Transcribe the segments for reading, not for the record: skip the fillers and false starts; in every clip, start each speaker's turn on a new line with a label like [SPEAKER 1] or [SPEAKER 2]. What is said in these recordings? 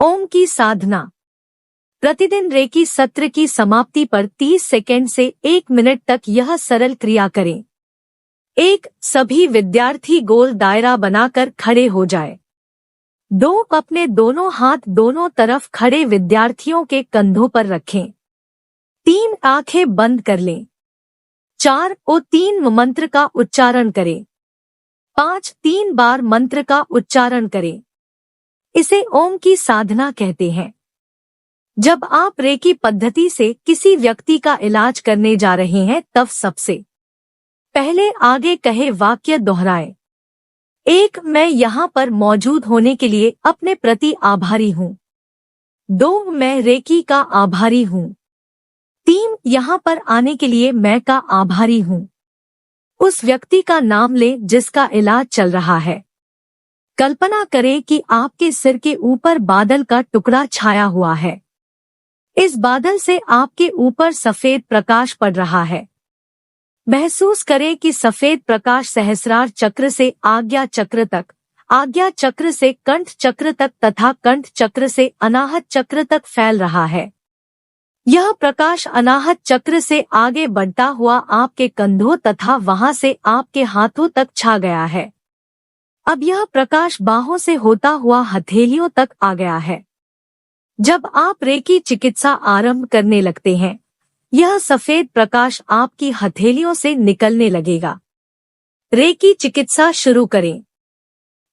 [SPEAKER 1] ओम की साधना। प्रतिदिन रेकी सत्र की समाप्ति पर 30 सेकंड से 1 मिनट तक यह सरल क्रिया करें। 1. सभी विद्यार्थी गोल दायरा बनाकर खड़े हो जाए। 2. अपने दोनों हाथ दोनों तरफ खड़े विद्यार्थियों के कंधों पर रखें। 3. आंखें बंद कर लें। 4. ओ 3 मंत्र का उच्चारण करें। 5. 3 बार मंत्र का उच्चारण करें। इसे ओम की साधना कहते हैं। जब आप रेकी पद्धति से किसी व्यक्ति का इलाज करने जा रहे हैं तब सबसे पहले आगे कहे वाक्य दोहराएं। 1. मैं यहाँ पर मौजूद होने के लिए अपने प्रति आभारी हूँ। 2. मैं रेकी का आभारी हूँ। 3. यहाँ पर आने के लिए मैं का आभारी हूँ। उस व्यक्ति का नाम लें जिसका इलाज चल रहा है। कल्पना करें कि आपके सिर के ऊपर बादल का टुकड़ा छाया हुआ है। इस बादल से आपके ऊपर सफेद प्रकाश पड़ रहा है। महसूस करें कि सफेद प्रकाश सहस्रार चक्र से आज्ञा चक्र तक, आज्ञा चक्र से कंठ चक्र तक तथा कंठ चक्र से अनाहत चक्र तक फैल रहा है। यह प्रकाश अनाहत चक्र से आगे बढ़ता हुआ आपके कंधों तथा वहां से आपके हाथों तक छा गया है। अब यह प्रकाश बाहों से होता हुआ हथेलियों तक आ गया है। जब आप रेकी चिकित्सा आरंभ करने लगते हैं, यह सफेद प्रकाश आपकी हथेलियों से निकलने लगेगा। रेकी चिकित्सा शुरू करें।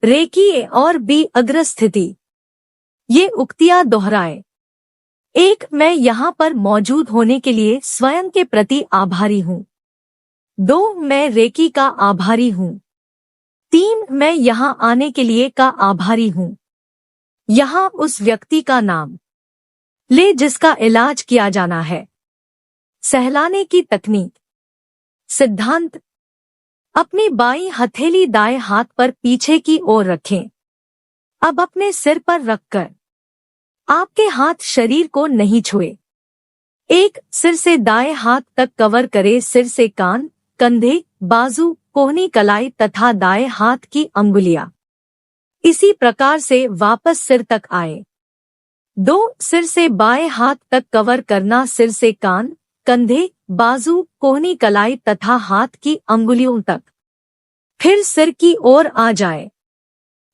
[SPEAKER 1] रेकी ए और बी अग्र स्थिति। ये उक्तियां दोहराएं। 1. मैं यहाँ पर मौजूद होने के लिए स्वयं के प्रति आभारी हूँ। 2. मैं रेकी का आभारी हूँ। 3. मैं यहाँ आने के लिए का आभारी हूँ। यहाँ उस व्यक्ति का नाम ले जिसका इलाज किया जाना है। सहलाने की तकनीक। सिद्धांत। अपनी बाईं हथेली दाएं हाथ पर पीछे की ओर रखें। अब अपने सिर पर रखकर आपके हाथ शरीर को नहीं छुए। 1. सिर से दाएं हाथ तक कवर करे। सिर से कान, कंधे, बाजू, कोहनी कलाई तथा दाएं हाथ की अंगुलियां। इसी प्रकार से वापस सिर तक आए। 2. सिर से बाएं हाथ तक कवर करना। सिर से कान, कंधे, बाजू, कोहनी कलाई तथा हाथ की अंगुलियों तक। फिर सिर की ओर आ जाए।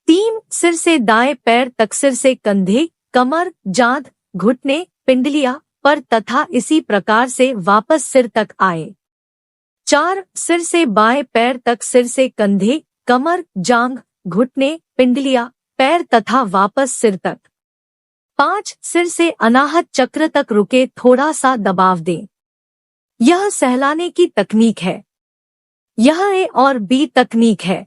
[SPEAKER 1] 3. सिर से दाएं पैर तक। सिर से कंधे, कमर, जांघ, घुटने, पिंडलिया पर तथा इसी प्रकार से वापस सिर तक आए। 4. सिर से बाएं पैर तक। सिर से कंधे, कमर, जांघ, घुटने, पिंडलिया, पैर तथा वापस सिर तक। 5. सिर से अनाहत चक्र तक रुके। थोड़ा सा दबाव दें। यह सहलाने की तकनीक है। यह ए और बी तकनीक है।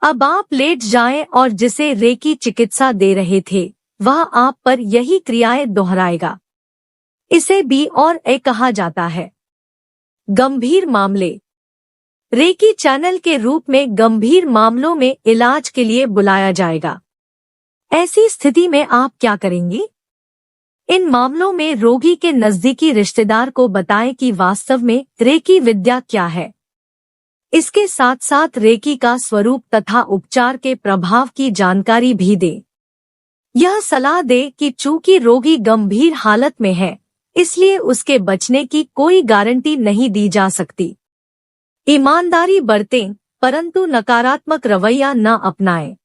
[SPEAKER 1] अब आप लेट जाएं और जिसे रेकी चिकित्सा दे रहे थे वह आप पर यही क्रियाएं दोहराएगा। इसे बी और ए कहा जाता है। गंभीर मामले। रेकी चैनल के रूप में गंभीर मामलों में इलाज के लिए बुलाया जाएगा। ऐसी स्थिति में आप क्या करेंगे? इन मामलों में रोगी के नजदीकी रिश्तेदार को बताएं कि वास्तव में रेकी विद्या क्या है। इसके साथ साथ रेकी का स्वरूप तथा उपचार के प्रभाव की जानकारी भी दें। यह सलाह दे कि चूंकि रोगी गंभीर हालत में है, इसलिए उसके बचने की कोई गारंटी नहीं दी जा सकती। ईमानदारी बरतें, परंतु नकारात्मक रवैया न अपनाएं।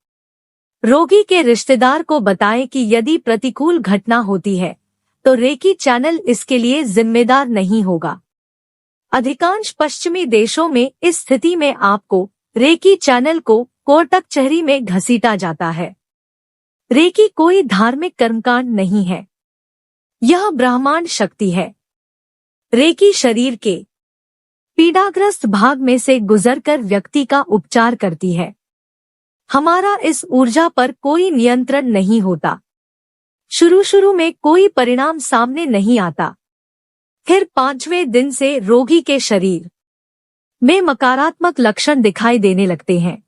[SPEAKER 1] रोगी के रिश्तेदार को बताएं कि यदि प्रतिकूल घटना होती है तो रेकी चैनल इसके लिए जिम्मेदार नहीं होगा। अधिकांश पश्चिमी देशों में इस स्थिति में आपको रेकी चैनल को कोर्ट कचहरी में घसीटा जाता है। रेकी कोई धार्मिक कर्मकांड नहीं है। यह ब्रह्मांड शक्ति है। रेकी शरीर के पीड़ाग्रस्त भाग में से गुजरकर व्यक्ति का उपचार करती है। हमारा इस ऊर्जा पर कोई नियंत्रण नहीं होता। शुरू में कोई परिणाम सामने नहीं आता। फिर 5वें दिन से रोगी के शरीर में नकारात्मक लक्षण दिखाई देने लगते हैं।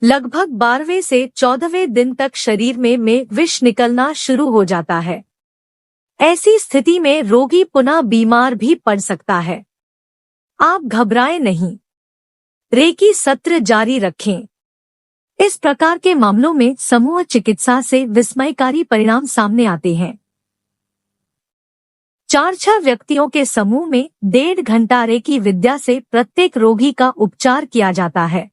[SPEAKER 1] लगभग 12वें से 14वें दिन तक शरीर में विष निकलना शुरू हो जाता है। ऐसी स्थिति में रोगी पुनः बीमार भी पड़ सकता है। आप घबराएं नहीं। रेकी सत्र जारी रखें। इस प्रकार के मामलों में समूह चिकित्सा से विस्मयकारी परिणाम सामने आते हैं। 4-6 व्यक्तियों के समूह में 1.5 घंटा रेकी विद्या से प्रत्येक रोगी का उपचार किया जाता है।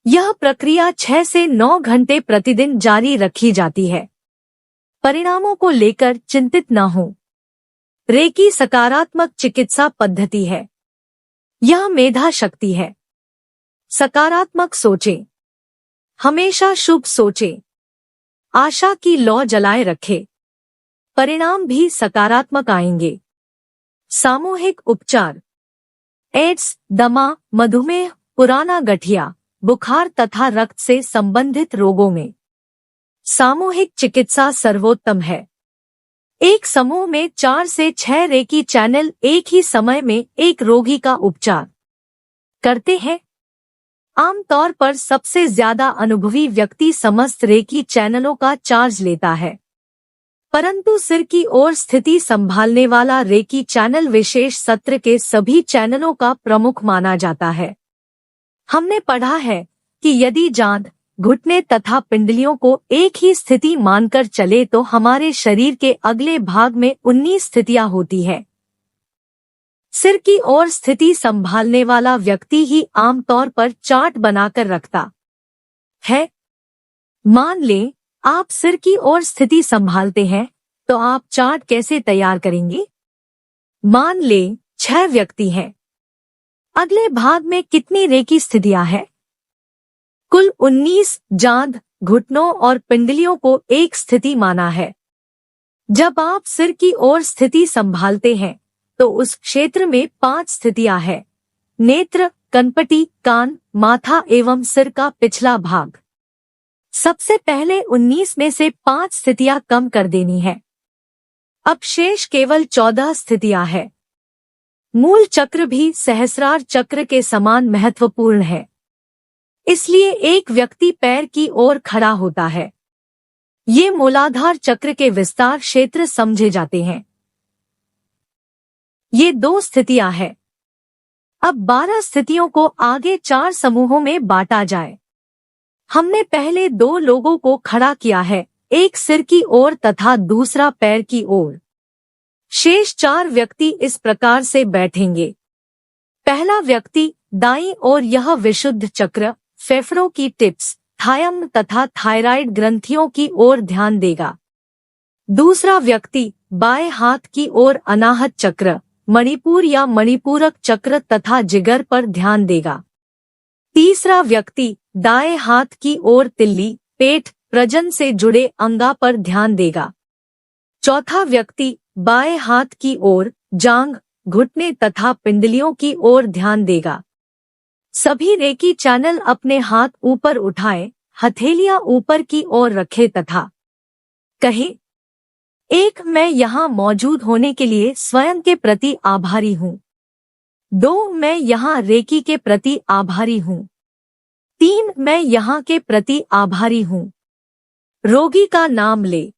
[SPEAKER 1] यह प्रक्रिया 6 से 9 घंटे प्रतिदिन जारी रखी जाती है। परिणामों को लेकर चिंतित न हो। रेकी सकारात्मक चिकित्सा पद्धति है। यह मेधा शक्ति है। सकारात्मक सोचें। हमेशा शुभ सोचें। आशा की लौ जलाए रखें। परिणाम भी सकारात्मक आएंगे। सामूहिक उपचार। एड्स, दमा, मधुमेह, पुराना गठिया, बुखार तथा रक्त से संबंधित रोगों में सामूहिक चिकित्सा सर्वोत्तम है। एक समूह में 4 से 6 रेकी चैनल एक ही समय में एक रोगी का उपचार करते हैं। आमतौर पर सबसे ज्यादा अनुभवी व्यक्ति समस्त रेकी चैनलों का चार्ज लेता है, परंतु सिर की ओर स्थिति संभालने वाला रेकी चैनल विशेष सत्र के सभी चैनलों का प्रमुख माना जाता है। हमने पढ़ा है कि यदि जांघ, घुटने तथा पिंडलियों को एक ही स्थिति मानकर चले तो हमारे शरीर के अगले भाग में 19 स्थितियां होती है। सिर की ओर स्थिति संभालने वाला व्यक्ति ही आमतौर पर चार्ट बनाकर रखता है। मान लें आप सिर की ओर स्थिति संभालते हैं, तो आप चार्ट कैसे तैयार करेंगे? मान लें 6 व्यक्ति हैं। अगले भाग में कितनी रेकी स्थितियां हैं? कुल 19। जांघ, घुटनों और पिंडलियों को एक स्थिति माना है। जब आप सिर की ओर स्थिति संभालते हैं तो उस क्षेत्र में 5 स्थितियां हैं: नेत्र, कनपटी, कान, माथा एवं सिर का पिछला भाग। सबसे पहले 19 में से 5 स्थितियां कम कर देनी है। अब शेष केवल 14 स्थितियां हैं। मूल चक्र भी सहस्रार चक्र के समान महत्वपूर्ण है। इसलिए एक व्यक्ति पैर की ओर खड़ा होता है। ये मूलाधार चक्र के विस्तार क्षेत्र समझे जाते हैं। ये 2 स्थितियां हैं। अब 12 स्थितियों को आगे 4 समूहों में बांटा जाए। हमने पहले 2 लोगों को खड़ा किया है, एक सिर की ओर तथा दूसरा पैर की ओर। शेष 4 व्यक्ति इस प्रकार से बैठेंगे। पहला व्यक्ति दाईं ओर यह विशुद्ध चक्र, फेफड़ों की टिप्स, थायम तथा थायराइड ग्रंथियों की ओर ध्यान देगा। दूसरा व्यक्ति बाएं हाथ की ओर अनाहत चक्र, मणिपुर या मणिपूरक चक्र तथा जिगर पर ध्यान देगा। तीसरा व्यक्ति दाएं हाथ की ओर तिल्ली, पेट, प्रजन से जुड़े अंगा पर ध्यान देगा। चौथा व्यक्ति बाएं हाथ की ओर जांघ, घुटने तथा पिंडलियों की ओर ध्यान देगा। सभी रेकी चैनल अपने हाथ ऊपर उठाएं, हथेलियां ऊपर की ओर रखें तथा कहें, 1 मैं यहाँ मौजूद होने के लिए स्वयं के प्रति आभारी हूँ। 2 मैं यहाँ रेकी के प्रति आभारी हूँ। 3 मैं यहाँ के प्रति आभारी हूँ। रोगी का नाम ले।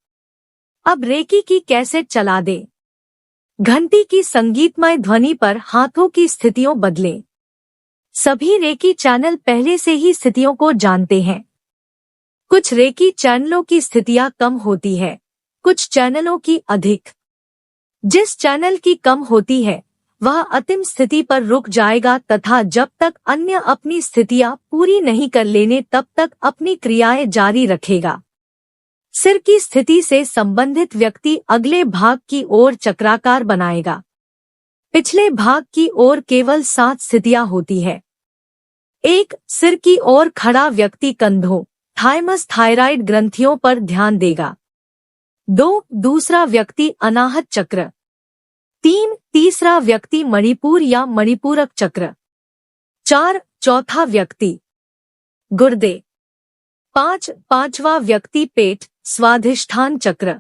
[SPEAKER 1] अब रेकी की कैसेट चला दे। घंटी की संगीतमय ध्वनि पर हाथों की स्थितियों बदलें। सभी रेकी चैनल पहले से ही स्थितियों को जानते हैं। कुछ रेकी चैनलों की स्थितियां कम होती है, कुछ चैनलों की अधिक। जिस चैनल की कम होती है वह अंतिम स्थिति पर रुक जाएगा तथा जब तक अन्य अपनी स्थितियां पूरी नहीं कर लेने तब तक अपनी क्रियाएं जारी रखेगा। सिर की स्थिति से संबंधित व्यक्ति अगले भाग की ओर चक्राकार बनाएगा। पिछले भाग की ओर केवल 7 स्थितियां होती है। 1 सिर की ओर खड़ा व्यक्ति कंधों, थाइमस, थायराइड ग्रंथियों पर ध्यान देगा। 2 दूसरा व्यक्ति अनाहत चक्र। 3 तीसरा व्यक्ति मणिपुर या मणिपूरक चक्र। 4 चौथा व्यक्ति गुर्दे। 5 पांचवा व्यक्ति पेट, स्वाधिष्ठान चक्र।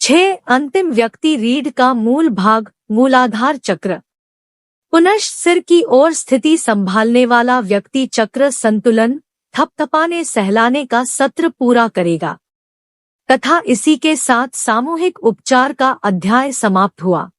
[SPEAKER 1] 6 अंतिम व्यक्ति रीढ़ का मूल भाग, मूलाधार चक्र। पुनश्च सिर की ओर स्थिति संभालने वाला व्यक्ति चक्र संतुलन, थपथपाने, सहलाने का सत्र पूरा करेगा तथा इसी के साथ सामूहिक उपचार का अध्याय समाप्त हुआ।